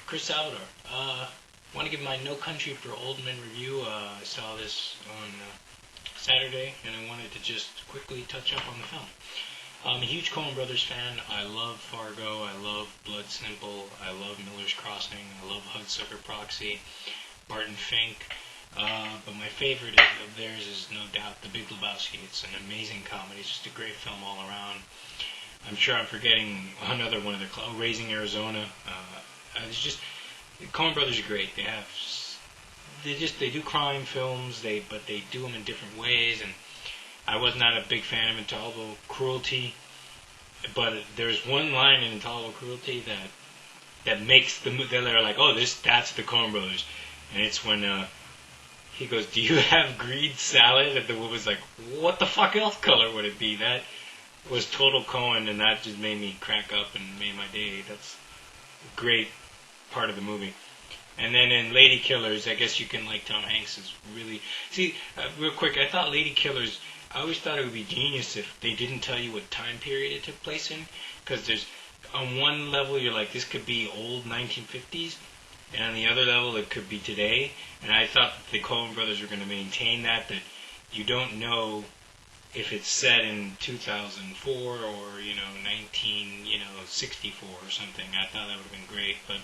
Chris Salvador. Want to give my No Country for Old Men review. I saw this on Saturday, and I wanted to just quickly touch up on the film. I'm a huge Coen Brothers fan. I love Fargo. I love Blood Simple. I love Miller's Crossing. I love Hudsucker Proxy. Barton Fink. But my favorite of theirs is no doubt The Big Lebowski. It's an amazing comedy. It's just a great film all around. I'm sure I'm forgetting another one of the Raising Arizona. It's just Coen Brothers are great. They do crime films. But they do them in different ways. And I was not a big fan of Intolerable Cruelty, but there's one line in Intolerable Cruelty that makes they're like, oh, that's the Coen Brothers, and it's when he goes, "Do you have green salad?" And the woman's like, "What the fuck else color would it be?" That was total Coen, and that just made me crack up and made my day. That's a great part of the movie. And then in Lady Killers, I guess you can like Tom Hanks is really... See, real quick, I thought Lady Killers, I always thought it would be genius if they didn't tell you what time period it took place in. Because there's, on one level, you're like, this could be old 1950s. And on the other level, it could be today. And I thought that the Coen Brothers were going to maintain that you don't know if it's set in 2004 or, 1964 or something. I thought that would have been great. But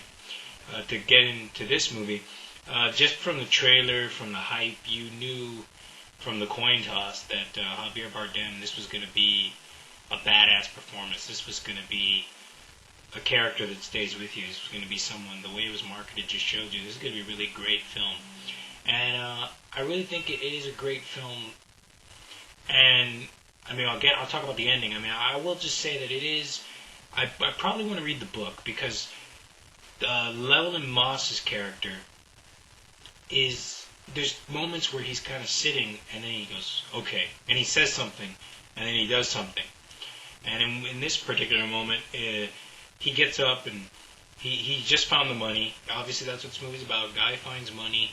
to get into this movie, just from the trailer, from the hype, you knew from the coin toss that Javier Bardem, this was going to be a badass performance. This was going to be a character that stays with you. This was going to be someone, the way it was marketed just showed you, this is going to be a really great film. And I really think it is a great film. And, I mean, I'll talk about the ending. I mean, I will just say that it is, I probably want to read the book because Llewellyn Moss's character is, there's moments where he's kind of sitting and then he goes, okay, and he says something and then he does something. And in this particular moment, he gets up and he just found the money. Obviously that's what this movie's about. A guy finds money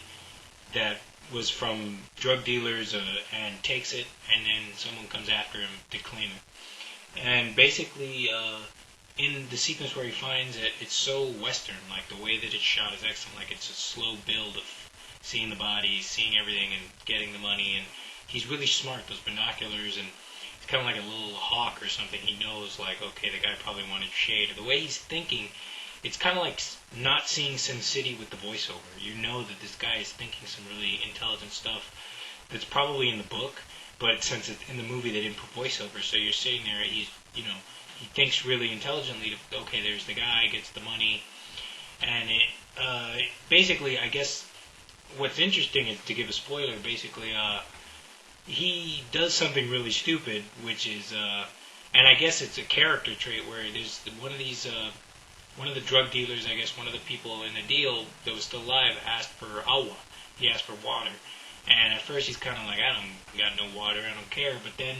that was from drug dealers and takes it, and then someone comes after him to claim it. And basically, in the sequence where he finds it, it's so Western, like the way that it's shot is excellent. Like it's a slow build of seeing the body, seeing everything, and getting the money. And he's really smart, those binoculars, and it's kind of like a little hawk or something. He knows, like, okay, the guy probably wanted shade. The way he's thinking, it's kind of like not seeing Sin City with the voiceover. You know that this guy is thinking some really intelligent stuff that's probably in the book, but since it's in the movie they didn't put voiceover, so you're sitting there, he thinks really intelligently. Okay, there's the guy, gets the money, and basically, I guess what's interesting is, to give a spoiler, basically, he does something really stupid, which is, and I guess it's a character trait where there's one of the drug dealers, I guess one of the people in the deal that was still alive, asked for agua. He asked for water. And at first he's kind of like, I got no water, I don't care. But then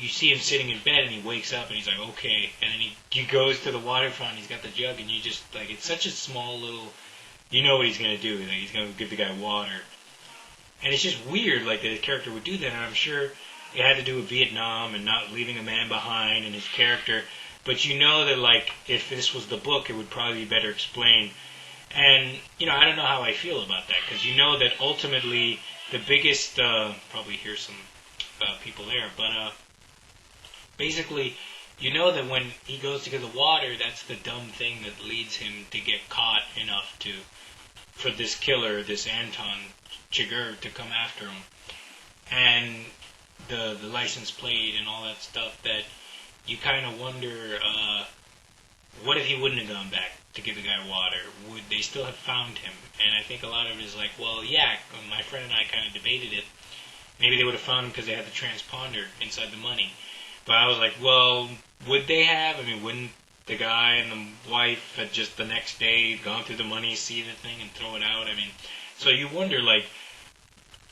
you see him sitting in bed and he wakes up and he's like, okay. And then he goes to the waterfront, he's got the jug, and you just, like, it's such a small little, you know what he's going to do. Like, he's going to give the guy water. And it's just weird, like, that his character would do that. And I'm sure it had to do with Vietnam and not leaving a man behind and his character. But you know that, like, if this was the book, it would probably be better explained. And, I don't know how I feel about that, because you know that ultimately the biggest, probably hear some people there, but basically, you know that when he goes to get the water, that's the dumb thing that leads him to get caught enough for this killer, this Anton Chigurh, to come after him. And the license plate and all that stuff, that you kind of wonder, what if he wouldn't have gone back to give the guy water? Would they still have found him? And I think a lot of it is like, well, yeah, my friend and I kind of debated it. Maybe they would have found him because they had the transponder inside the money. But I was like, well, would they have? I mean, wouldn't the guy and the wife had just the next day gone through the money, see the thing, and throw it out? I mean, so you wonder, like,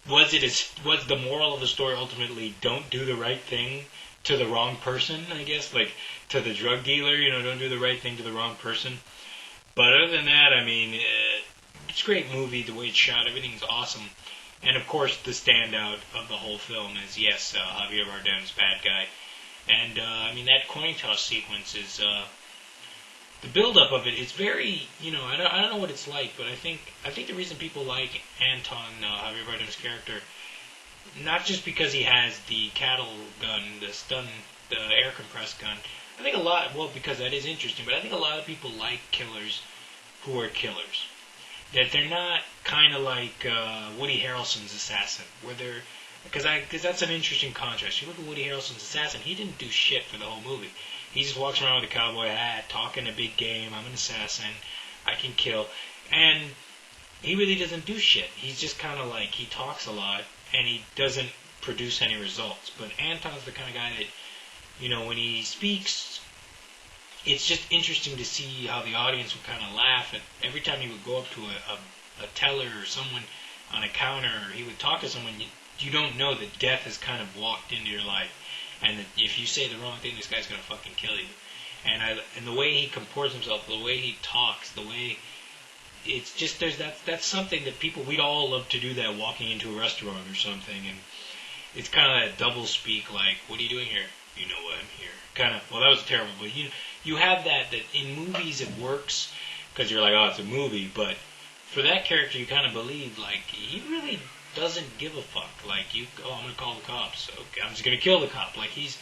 was the moral of the story ultimately don't do the right thing to the wrong person, I guess, like to the drug dealer, don't do the right thing to the wrong person. But other than that, I mean, it's a great movie, the way it's shot, everything's awesome. And of course, the standout of the whole film is, yes, Javier Bardem's bad guy. And, I mean, that coin toss sequence is, the build-up of it, it's very, I don't know what it's like, but I think the reason people like Anton, Javier Bardem's character, not just because he has the cattle gun, the air compressed gun. I think because that is interesting, but I think a lot of people like killers who are killers. That they're not kind of like Woody Harrelson's assassin, where they're, because that's an interesting contrast. You look at Woody Harrelson's assassin, he didn't do shit for the whole movie. He just walks around with a cowboy hat, talking a big game, I'm an assassin, I can kill. And he really doesn't do shit. He's just kind of like, he talks a lot, and he doesn't produce any results. But Anton's the kind of guy that, when he speaks, it's just interesting to see how the audience would kind of laugh. And every time he would go up to a teller or someone on a counter, or he would talk to someone, you don't know that death has kind of walked into your life. And that if you say the wrong thing, this guy's going to fucking kill you. And the way he comports himself, the way he talks, the way... It's just, that's something that we'd all love to do that walking into a restaurant or something. And it's kind of that double speak, like, what are you doing here? You know why I'm here. Kind of, well, that was terrible. But you have that in movies it works, because you're like, oh, it's a movie. But for that character, you kind of believe, like, he really doesn't give a fuck. Like, I'm going to call the cops. Okay, I'm just going to kill the cop. Like, he's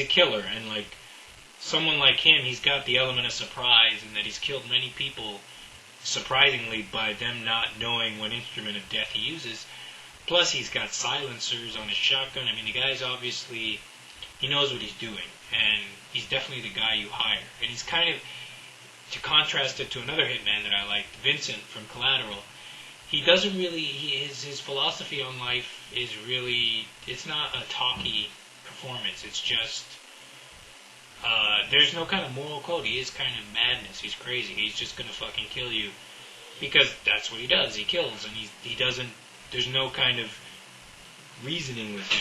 a killer. And, like, someone like him, he's got the element of surprise, and that he's killed many people, surprisingly, by them not knowing what instrument of death he uses. Plus, he's got silencers on his shotgun. I mean, the guy's obviously, he knows what he's doing. And he's definitely the guy you hire. And he's kind of, to contrast it to another hitman that I liked, Vincent from Collateral, he doesn't really, his philosophy on life is really, it's not a talky performance. It's just, there's no kind of moral code. He is kind of madness. He's crazy. He's just going to fucking kill you because that's what he does. He kills, and he doesn't, there's no kind of reasoning with him.